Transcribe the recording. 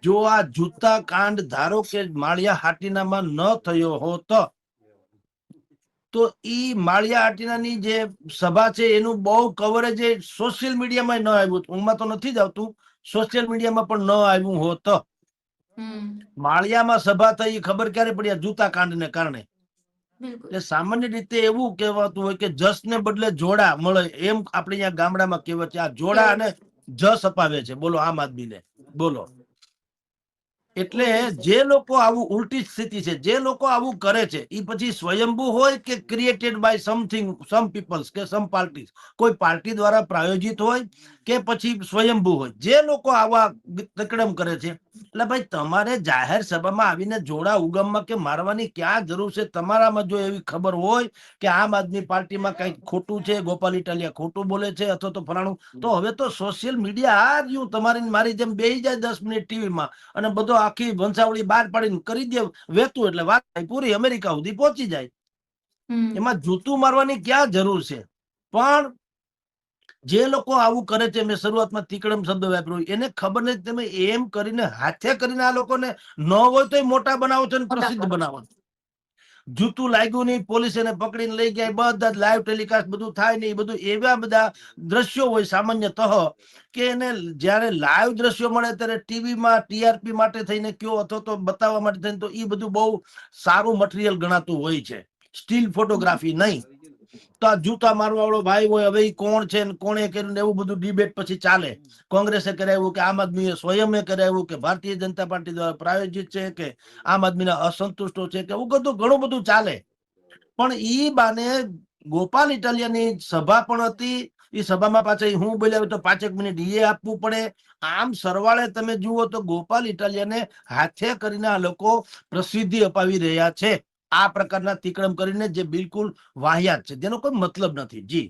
જો આ જૂતા કાંડ ધારો કે માળિયા હાટીનામાં ન થયો હોત તો ઈ માળિયા હાટીનાની જે સભા છે એનું બહુ કવરેજ સોશિયલ મીડિયામાં ન આવ્યું. ઊંઘમાં તો નથી જ આવતું, સોશિયલ મીડિયામાં પણ ન આવ્યું હોત. માળિયામાં સભા થઈ ખબર ક્યારે પડી? આ જૂતા કાંડને કારણે. એટલે સામાન્ય રીતે એવું કહેવાતું હોય કે જસ ને બદલે જોડા મળે, એમ આપણે અહીંયા ગામડામાં કહેવત છે. આ જોડા અને જસ અપાવે છે, બોલો, આમ આદમીને, બોલો. એટલે જે લોકો આવું, ઉલટી સ્થિતિ છે, જે લોકો આવું કરે છે એ પછી સ્વયંભૂ હોય કે created by something, sum people's કે સમ પાર્ટીઝ, કોઈ પાર્ટી દ્વારા પ્રાયોજિત હોય કે પછી સ્વયંભૂ હોય, જે લોકો આવા તકડમ કરે છે, એટલે ભાઈ તમારે જાહેર સભામાં આવીને જોડા ઉગમમાં કે મારવાની ક્યાં જરૂર છે? તમારામાં જો એવી ખબર હોય કે આમ આદમી પાર્ટીમાં કઈક ખોટું છે, ગોપાલ ઇટાલિયા ખોટું બોલે છે અથવા તો ફલાણું, તો હવે તો સોશિયલ મીડિયા આ રહ્યું, તમારી મારી જેમ બેસી જાય 10 મિનિટ ટીવીમાં અને બધો આખી વંશાવળી બહાર પાડીને કરી દે વેતું, એટલે વાત પૂરી અમેરિકા સુધી પહોંચી જાય. એમાં જૂતું મારવાની ક્યાં જરૂર છે? પણ જે લોકો આવું કરે છે, મેં શરૂઆતમાં તીકડમ શબ્દ વાપર્યો, એને ખબર નથી. તમે એમ કરીને હાથે કરીને આ લોકોને ન હોય તો મોટા બનાવો છો ને પ્રસિદ્ધ બનાવો. જૂતું લાગ્યું નહીં, પોલીસ એને પકડીને લઈ ગયા, બધા લાઈવ ટેલિકાસ્ટ બધું થાય ને, એ બધું એવા બધા દ્રશ્યો હોય સામાન્યતઃ કે એને જયારે લાઈવ દ્રશ્યો મળે ત્યારે ટીવીમાં ટીઆરપી માટે થઈને કયો અથવા તો બતાવવા માટે થઈને, તો એ બધું બહુ સારું મટીરિયલ ગણાતું હોય છે, સ્ટીલ ફોટોગ્રાફી નહીં. તો આ જૂતા મારવા વાળો ભાઈ હોય, હવે કોણ છે ને કોણે કર્યું, એવું બધું ડિબેટ પછી ચાલે. કોંગ્રેસે કરાવ્યું કે આમ આદમીએ સ્વયંએ કરાવ્યું કે ભારતીય જનતા પાર્ટી દ્વારા પ્રાયોજિત છે કે આમ આદમીના અસંતુષ્ટો છે કે એવું બધું ઘણું બધું ચાલે. પણ ઈ બાને ગોપાલ ઇટાલિયાની સભા પણ હતી. એ સભામાં પાછા હું બોલ્યા તો 5 મિનિટ એ આપવું પડે. આમ સરવાળે તમે જુઓ તો ગોપાલ ઇટાલિયાને હાથે કરીને આ લોકો પ્રસિદ્ધિ અપાવી રહ્યા છે, આ પ્રકારના તિકડમ કરીને, જે બિલકુલ વાહિયાત છે, જેનો કોઈ મતલબ નથી. જી